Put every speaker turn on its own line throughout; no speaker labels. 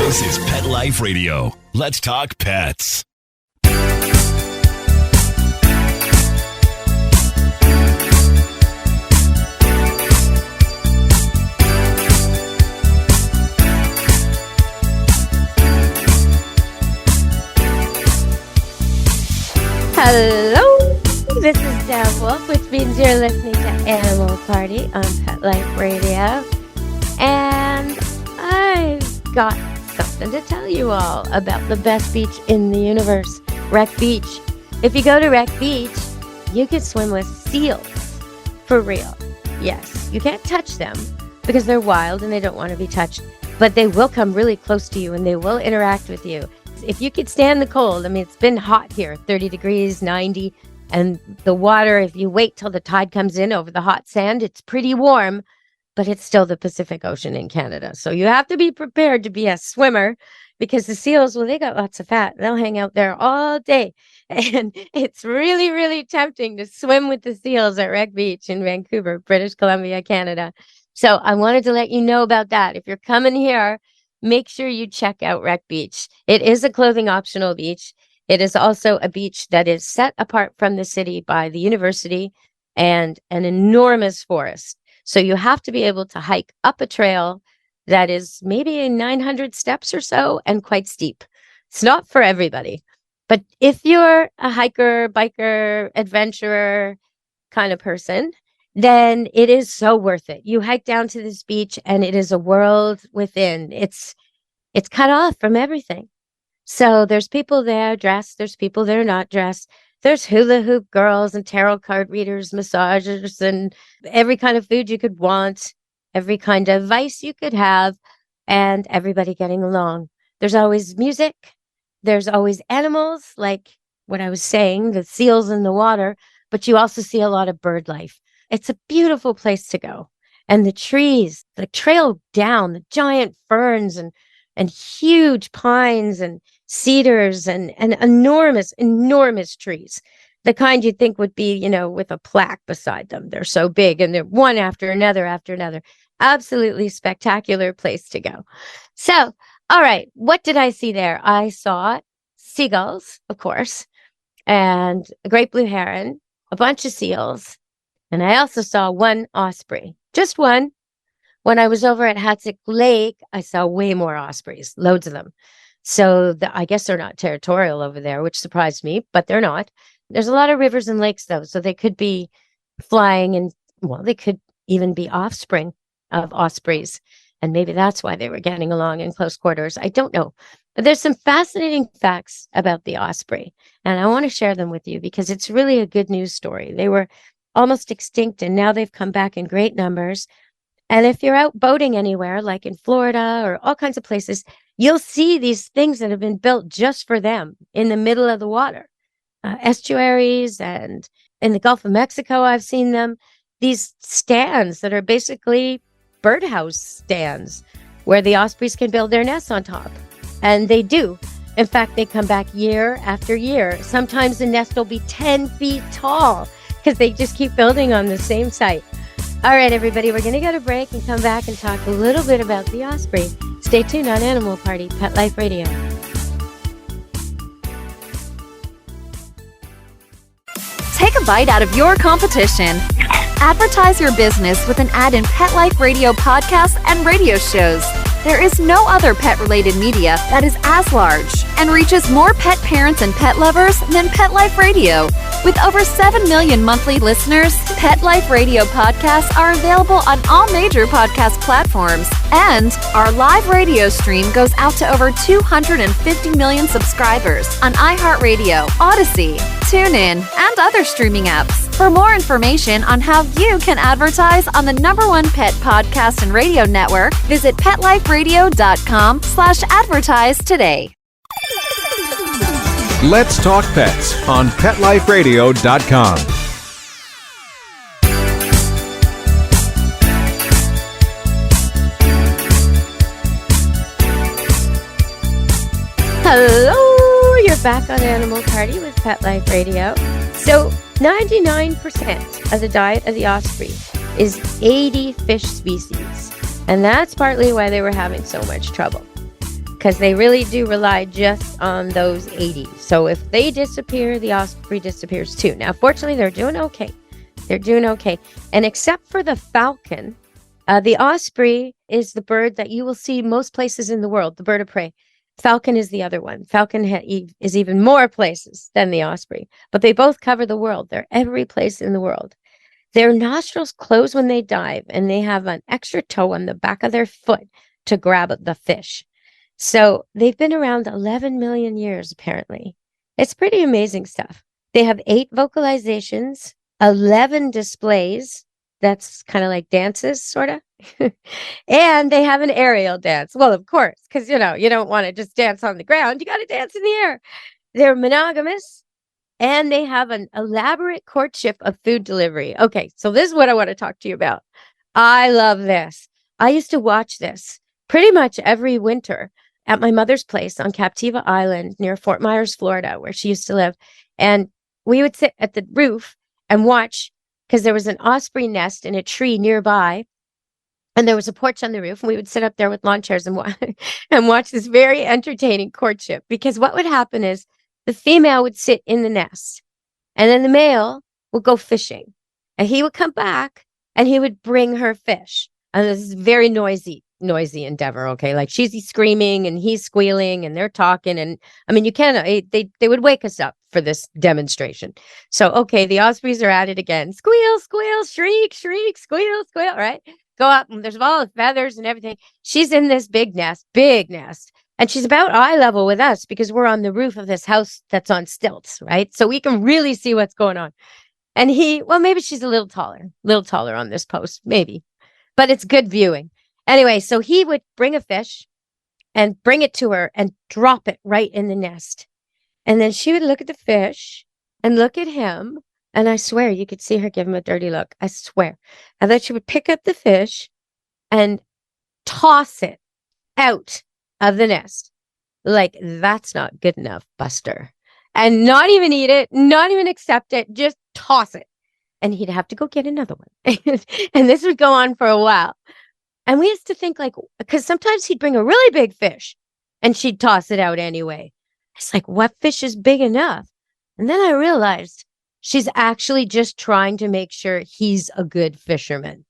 This is Pet Life Radio. Let's talk pets.
Hello, this is Deb Wolfe, which means you're listening to Animal Party on Pet Life Radio. And I've got something to tell you all about the best beach in the universe, Wreck Beach. If you go to Wreck Beach, you can swim with seals. For real. Yes, you can't touch them because they're wild and they don't want to be touched. But they will come really close to you and they will interact with you. If you could stand the cold, I mean, it's been hot here, 30 degrees, 90, and the water, if you wait till the tide comes in over the hot sand, it's pretty warm, but it's still the Pacific Ocean in Canada. So you have to be prepared to be a swimmer because the seals, well, they got lots of fat. They'll hang out there all day. And it's really, really tempting to swim with the seals at Wreck Beach in Vancouver, British Columbia, Canada. So I wanted to let you know about that. If you're coming here, make sure you check out Wreck Beach. It is a clothing optional beach. It is also a beach that is set apart from the city by the university and an enormous forest. So you have to be able to hike up a trail that is maybe 900 steps or so and quite steep. It's not for everybody. But if you're a hiker, biker, adventurer kind of person, then it is so worth it. You hike down to this beach and it is a world within. It's cut off from everything. So there's people there dressed. There's people there not dressed. There's hula hoop girls and tarot card readers, massagers, and every kind of food you could want, every kind of vice you could have, and everybody getting along. There's always music. There's always animals, like what I was saying, the seals in the water, but you also see a lot of bird life. It's a beautiful place to go. And the trees, the trail down, the giant ferns and huge pines and cedars and enormous, enormous trees. The kind you'd think would be, with a plaque beside them. They're so big and they're one after another after another. Absolutely spectacular place to go. So, all right, what did I see there? I saw seagulls, of course, and a great blue heron, a bunch of seals. And I also saw one osprey, just one. When I was over at Hatzick Lake, I saw way more ospreys, loads of them. So I guess they're not territorial over there, which surprised me, but they're not. There's a lot of rivers and lakes, though, so they could be flying and, well, they could even be offspring of ospreys. And maybe that's why they were getting along in close quarters. I don't know. But there's some fascinating facts about the osprey, and I want to share them with you because it's really a good news story. They were almost extinct, and now they've come back in great numbers. And if you're out boating anywhere, like in Florida or all kinds of places, you'll see these things that have been built just for them in the middle of the water. Estuaries, and in the Gulf of Mexico, I've seen them. These stands that are basically birdhouse stands where the ospreys can build their nests on top. And they do. In fact, they come back year after year. Sometimes the nest will be 10 feet tall because they just keep building on the same site. All right, everybody, we're going to go to break and come back and talk a little bit about the osprey. Stay tuned on Animal Party, Pet Life Radio.
Take a bite out of your competition. Advertise your business with an ad in Pet Life Radio podcasts and radio shows. There is no other pet-related media that is as large and reaches more pet parents and pet lovers than Pet Life Radio. With over 7 million monthly listeners, Pet Life Radio podcasts are available on all major podcast platforms. And our live radio stream goes out to over 250 million subscribers on iHeartRadio, Odyssey, TuneIn, and other streaming apps. For more information on how you can advertise on the #1 pet podcast and radio network, visit PetLifeRadio.com/advertise today.
Let's Talk Pets on PetLifeRadio.com.
Hello, you're back on Animal Party with Pet Life Radio. So 99% of the diet of the osprey is 80 fish species. And that's partly why they were having so much trouble. because they really do rely just on those 80. So if they disappear, the osprey disappears too. Now, fortunately, they're doing okay. They're doing okay. And except for the falcon, the osprey is the bird that you will see most places in the world, the bird of prey. Falcon is the other one. Falcon is even more places than the osprey, but they both cover the world. They're every place in the world. Their nostrils close when they dive, and they have an extra toe on the back of their foot to grab the fish. So they've been around 11 million years, apparently. It's pretty amazing stuff. They have 8 vocalizations, 11 displays. That's kind of like dances, sort of. And they have an aerial dance. Well, of course, because, you don't want to just dance on the ground. You got to dance in the air. They're monogamous, and they have an elaborate courtship of food delivery. Okay, so this is what I want to talk to you about. I love this. I used to watch this pretty much every winter at my mother's place on Captiva Island near Fort Myers, Florida, where she used to live. And we would sit at the roof and watch, because there was an osprey nest in a tree nearby. And there was a porch on the roof, and we would sit up there with lawn chairs and watch this very entertaining courtship. Because what would happen is the female would sit in the nest, and then the male would go fishing. And he would come back, and he would bring her fish. And this is very noisy endeavor, okay? Like she's screaming, and he's squealing, and they're talking. And I mean, you can't, they would wake us up for this demonstration. So, okay, the ospreys are at it again. Squeal, squeal, shriek, shriek, squeal, squeal, right? Go up, and there's all the feathers and everything. She's in this big nest. And she's about eye level with us because we're on the roof of this house that's on stilts, right? So we can really see what's going on. And maybe she's a little taller on this post, maybe. But it's good viewing. Anyway, so he would bring a fish and bring it to her and drop it right in the nest. And then she would look at the fish and look at him. And I swear, you could see her give him a dirty look. I swear. And then she would pick up the fish and toss it out of the nest. Like, that's not good enough, Buster. And not even eat it, not even accept it, just toss it. And he'd have to go get another one. And this would go on for a while. And we used to think, like, because sometimes he'd bring a really big fish and she'd toss it out anyway. It's like, what fish is big enough? And then I realized she's actually just trying to make sure he's a good fisherman.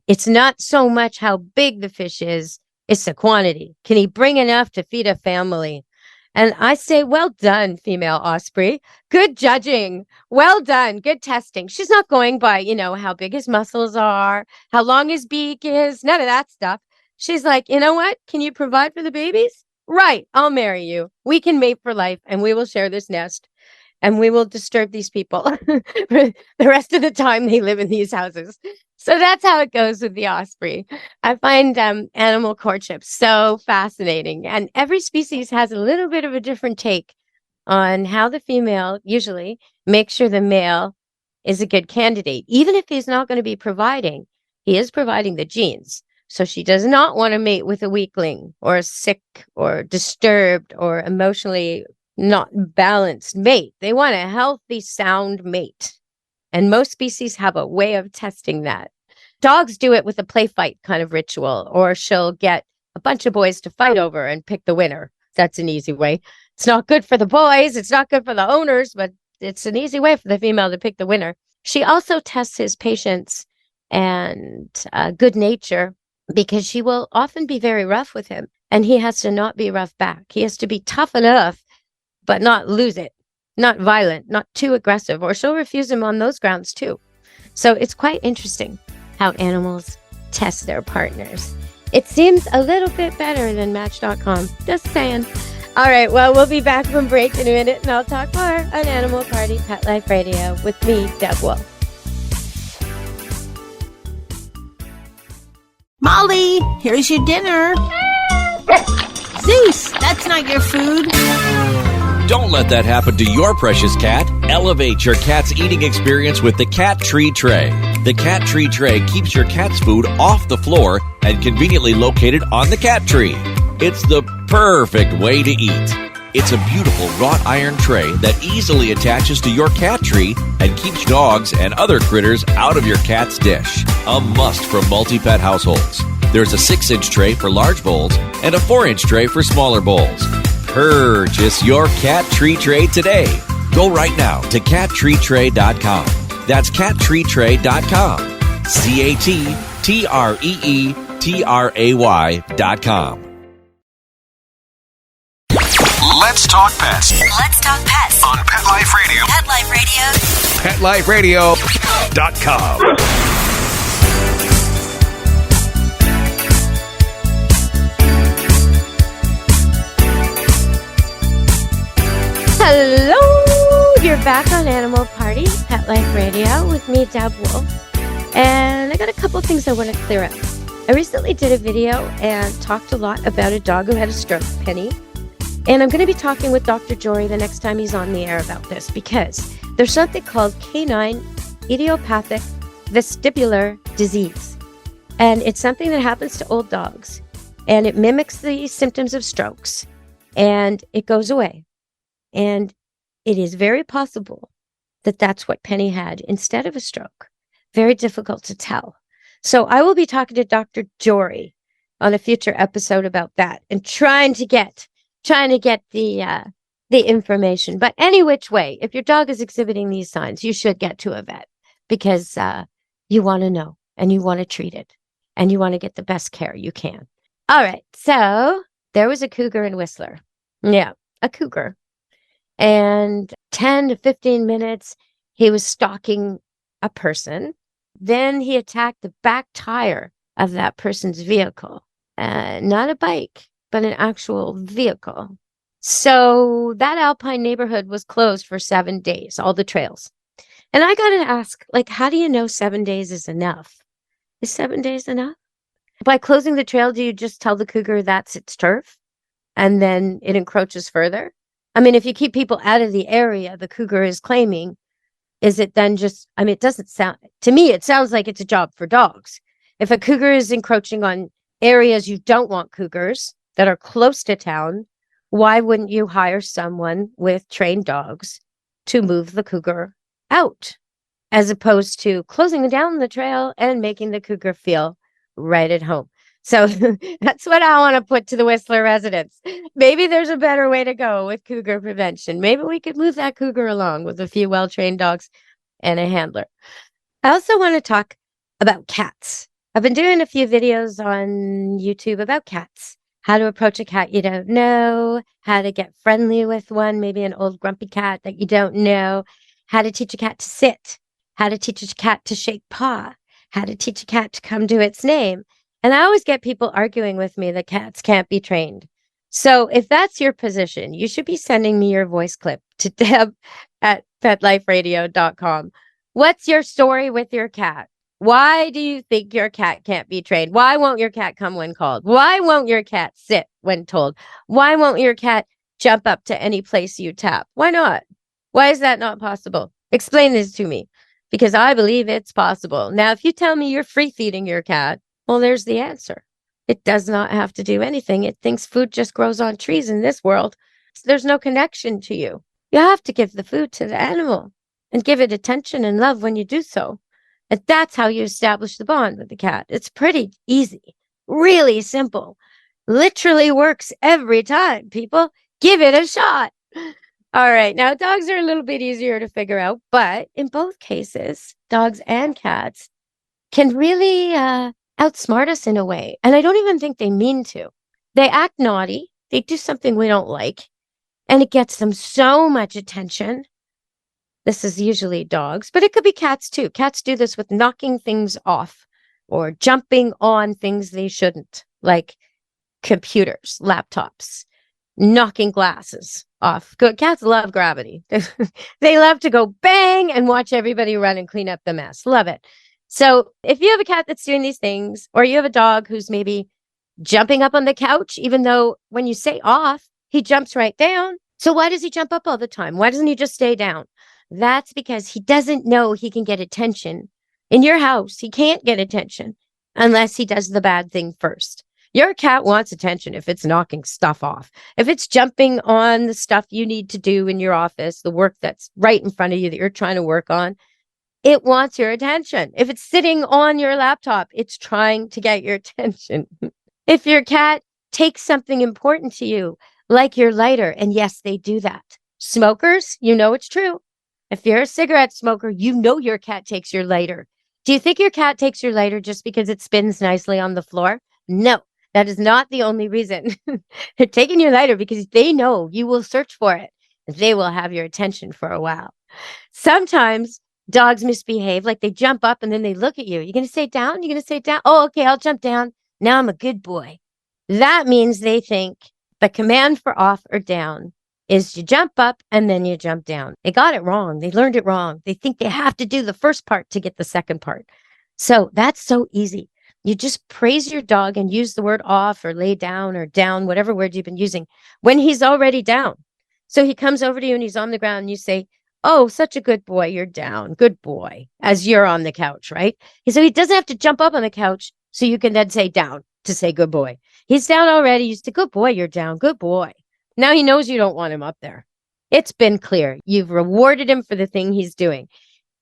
It's not so much how big the fish is, it's the quantity. Can he bring enough to feed a family? And I say, well done, female osprey. Good judging. Well done. Good testing. She's not going by, how big his muscles are, how long his beak is, none of that stuff. She's like, you know what? Can you provide for the babies? Right. I'll marry you. We can mate for life, and we will share this nest. And we will disturb these people for the rest of the time they live in these houses. So that's how it goes with the osprey. I find animal courtship so fascinating. And every species has a little bit of a different take on how the female usually makes sure the male is a good candidate. Even if he's not going to be providing, he is providing the genes. So she does not want to mate with a weakling or a sick or disturbed or emotionally not balanced mate. They want a healthy, sound mate. And most species have a way of testing that. Dogs do it with a play fight kind of ritual, or she'll get a bunch of boys to fight over and pick the winner. That's an easy way. It's not good for the boys. It's not good for the owners, but it's an easy way for the female to pick the winner. She also tests his patience and good nature, because she will often be very rough with him, and he has to not be rough back. He has to be tough enough, but not lose it, not violent, not too aggressive, or she'll refuse him on those grounds too. So it's quite interesting how animals test their partners. It seems a little bit better than Match.com. Just saying. All right, well, we'll be back from break in a minute, and I'll talk more on Animal Party Pet Life Radio with me, Deb Wolfe.
Molly, here's your dinner. Zeus, that's not your food.
Don't let that happen to your precious cat. Elevate your cat's eating experience with the Cat Tree Tray. The Cat Tree Tray keeps your cat's food off the floor and conveniently located on the cat tree. It's the perfect way to eat. It's a beautiful wrought iron tray that easily attaches to your cat tree and keeps dogs and other critters out of your cat's dish. A must for multi-pet households. There's a 6-inch tray for large bowls and a 4-inch tray for smaller bowls. Purchase your cat tree tray today. Go right now to cattreetray.com. That's cattreetray.com. CATTREETRAY.com.
Let's talk pets
Let's talk pets
on Pet Life Radio.
Pet Life Radio.
PetLifeRadio.com.
Hello! You're back on Animal Party, Pet Life Radio, with me, Deb Wolfe. And I got a couple things I want to clear up. I recently did a video and talked a lot about a dog who had a stroke, Penny. And I'm going to be talking with Dr. Jory the next time he's on the air about this, because there's something called canine idiopathic vestibular disease. And it's something that happens to old dogs. And it mimics the symptoms of strokes. And it goes away. And it is very possible that that's what Penny had instead of a stroke. Very difficult to tell. So I will be talking to Dr. Jory on a future episode about that and trying to get the information. But any which way, if your dog is exhibiting these signs, you should get to a vet, because you want to know and you want to treat it and you want to get the best care you can. All right. So there was a cougar in Whistler. Yeah, a cougar. And 10 to 15 minutes, he was stalking a person. Then he attacked the back tire of that person's vehicle. Not a bike, but an actual vehicle. So that Alpine neighborhood was closed for 7 days, all the trails. And I got to ask, how do you know 7 days is enough? Is 7 days enough? By closing the trail, do you just tell the cougar that's its turf and then it encroaches further? I mean, if you keep people out of the area the cougar is claiming, is it then just, it doesn't sound, to me, it sounds like it's a job for dogs. If a cougar is encroaching on areas you don't want cougars that are close to town, why wouldn't you hire someone with trained dogs to move the cougar out, as opposed to closing down the trail and making the cougar feel right at home? So that's what I want to put to the Whistler residents. Maybe there's a better way to go with cougar prevention. Maybe we could move that cougar along with a few well-trained dogs and a handler. I also want to talk about cats. I've been doing a few videos on YouTube about cats. How to approach a cat you don't know, how to get friendly with one, maybe an old grumpy cat that you don't know, how to teach a cat to sit, how to teach a cat to shake paw, how to teach a cat to come to its name. And I always get people arguing with me that cats can't be trained. So if that's your position, you should be sending me your voice clip to Deb at PetLifeRadio.com. What's your story with your cat? Why do you think your cat can't be trained? Why won't your cat come when called? Why won't your cat sit when told? Why won't your cat jump up to any place you tap? Why not? Why is that not possible? Explain this to me, because I believe it's possible. Now, if you tell me you're free feeding your cat, well, there's the answer. It does not have to do anything. It thinks food just grows on trees in this world. So there's no connection to you. You have to give the food to the animal and give it attention and love when you do so. And that's how you establish the bond with the cat. It's pretty easy, really simple, literally works every time. People, give it a shot. All right. Now, dogs are a little bit easier to figure out, but in both cases, dogs and cats can really outsmart us in a way. And I don't even think they mean to. They act naughty. They do something we don't like, and it gets them so much attention. This is usually dogs, but it could be cats too. Cats do this with knocking things off or jumping on things they shouldn't, like computers, laptops, knocking glasses off. Cats love gravity. They love to go bang and watch everybody run and clean up the mess. Love it. So if you have a cat that's doing these things, or you have a dog who's maybe jumping up on the couch, even though when you say off, he jumps right down. So why does he jump up all the time? Why doesn't he just stay down? That's because he doesn't know he can get attention. In your house, he can't get attention unless he does the bad thing first. Your cat wants attention if it's knocking stuff off. If it's jumping on the stuff you need to do in your office, the work that's right in front of you that you're trying to work on, It wants your attention. If it's sitting on your laptop, it's trying to get your attention. If your cat takes something important to you, like your lighter, and yes, they do that. Smokers, you know it's true. If you're a cigarette smoker, you know your cat takes your lighter. Do you think your cat takes your lighter just because it spins nicely on the floor? No, that is not the only reason. They're taking your lighter because they know you will search for it. They will have your attention for a while. Sometimes dogs misbehave, like they jump up and then they look at you. You're going to say down? You're going to say down? Oh, okay, I'll jump down. Now I'm a good boy. That means they think the command for off or down is you jump up and then you jump down. They got it wrong. They learned it wrong. They think they have to do the first part to get the second part. So that's so easy. You just praise your dog and use the word off or lay down or down, whatever word you've been using, when he's already down. So he comes over to you and he's on the ground and you say, oh, such a good boy, you're down. Good boy, as you're on the couch, right? So he doesn't have to jump up on the couch so you can then say down to say good boy. He's down already. You say, good boy, you're down. Good boy. Now he knows you don't want him up there. It's been clear. You've rewarded him for the thing he's doing.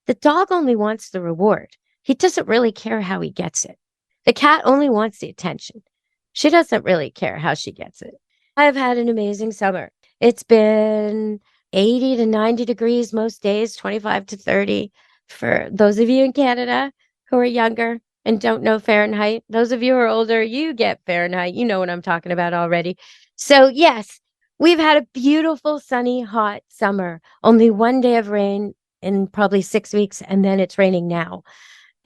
The dog only wants the reward. He doesn't really care how he gets it. The cat only wants the attention. She doesn't really care how she gets it. I've had an amazing summer. It's been 80 to 90 degrees most days, 25 to 30. For those of you in Canada who are younger and don't know Fahrenheit, those of you who are older, you get Fahrenheit. You know what I'm talking about already. So yes, we've had a beautiful, sunny, hot summer. Only one day of rain in probably 6 weeks, and then it's raining now.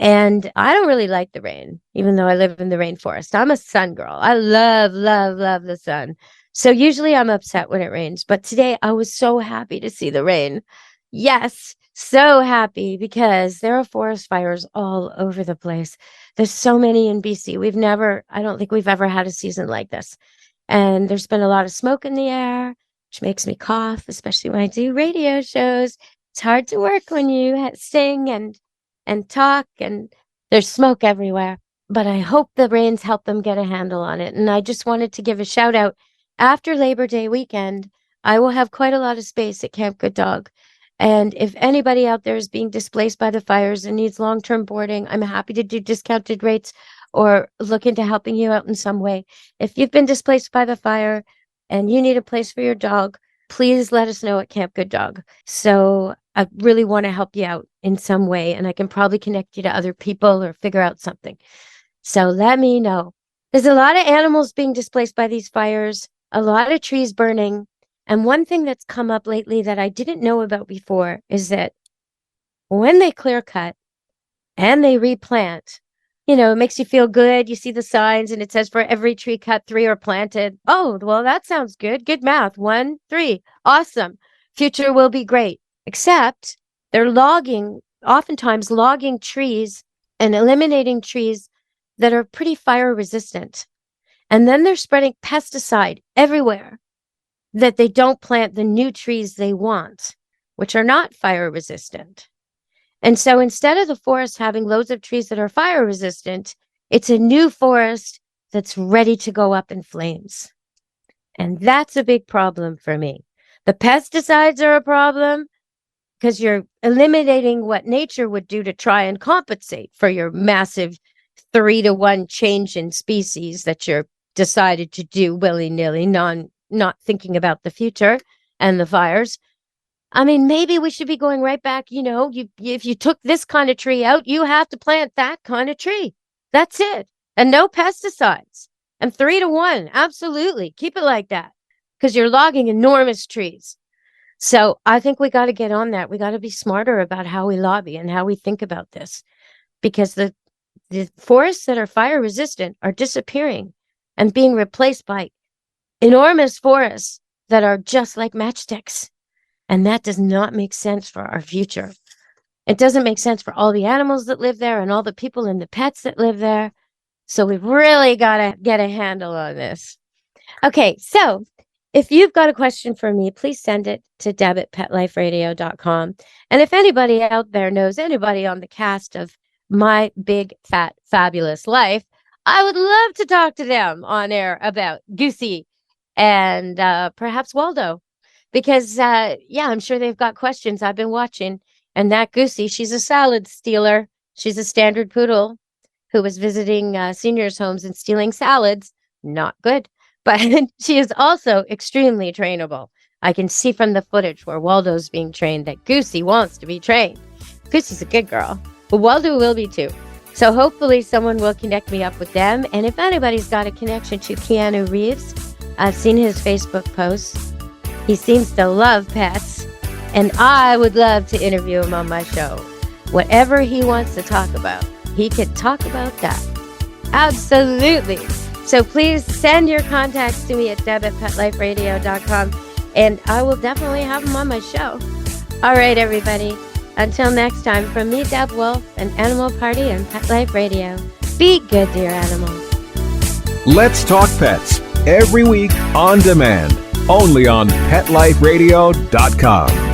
And I don't really like the rain, even though I live in the rainforest. I'm a sun girl. I love, love, love the sun. So usually I'm upset when it rains, but today I was so happy to see the rain. Yes, so happy because there are forest fires all over the place. There's so many in BC. I don't think we've ever had a season like this. And there's been a lot of smoke in the air, which makes me cough, especially when I do radio shows. It's hard to work when you sing and talk and there's smoke everywhere. But I hope the rains help them get a handle on it. And I just wanted to give a shout out. After Labor Day weekend, I will have quite a lot of space at Camp Good Dog. And if anybody out there is being displaced by the fires and needs long-term boarding, I'm happy to do discounted rates or look into helping you out in some way. If you've been displaced by the fire and you need a place for your dog, please let us know at Camp Good Dog. So I really want to help you out in some way, and I can probably connect you to other people or figure out something. So let me know. There's a lot of animals being displaced by these fires, a lot of trees burning. And one thing that's come up lately that I didn't know about before is that when they clear cut and they replant, it makes you feel good. You see the signs and it says for every tree cut, 3 are planted. Oh, well, that sounds good. Good math. 1, 3. Awesome. Future will be great. Except they're oftentimes logging trees and eliminating trees that are pretty fire resistant. And then they're spreading pesticide everywhere that they don't plant the new trees they want, which are not fire resistant. And so instead of the forest having loads of trees that are fire resistant, it's a new forest that's ready to go up in flames. And that's a big problem for me. The pesticides are a problem because you're eliminating what nature would do to try and compensate for your massive 3-to-1 change in species that you're decided to do willy-nilly, not thinking about the future and the fires. I mean, maybe we should be going right back. If you took this kind of tree out, you have to plant that kind of tree. That's it. And no pesticides. And 3-to-1. Absolutely. Keep it like that because you're logging enormous trees. So I think we got to get on that. We got to be smarter about how we lobby and how we think about this because the forests that are fire resistant are disappearing and being replaced by enormous forests that are just like matchsticks. And that does not make sense for our future. It doesn't make sense for all the animals that live there and all the people and the pets that live there. So we've really got to get a handle on this. Okay, so if you've got a question for me, please send it to deb@petliferadio.com. And if anybody out there knows anybody on the cast of My Big Fat Fabulous Life, I would love to talk to them on air about Goosey and perhaps Waldo. Because, I'm sure they've got questions. I've been watching, And that Goosey, she's a salad stealer. She's a standard poodle who was visiting seniors' homes and stealing salads. Not good. But she is also extremely trainable. I can see from the footage where Waldo's being trained that Goosey wants to be trained. Goosey's a good girl, but Waldo will be too. So hopefully someone will connect me up with them. And if anybody's got a connection to Keanu Reeves, I've seen his Facebook posts. He seems to love pets, and I would love to interview him on my show. Whatever he wants to talk about, he could talk about that. Absolutely. So please send your contacts to me at deb@petliferadio.com, and I will definitely have him on my show. All right, everybody. Until next time, from me, Deb Wolfe, and Animal Party and Pet Life Radio. Be good, dear animals.
Let's Talk Pets every week on demand, only on PetLifeRadio.com.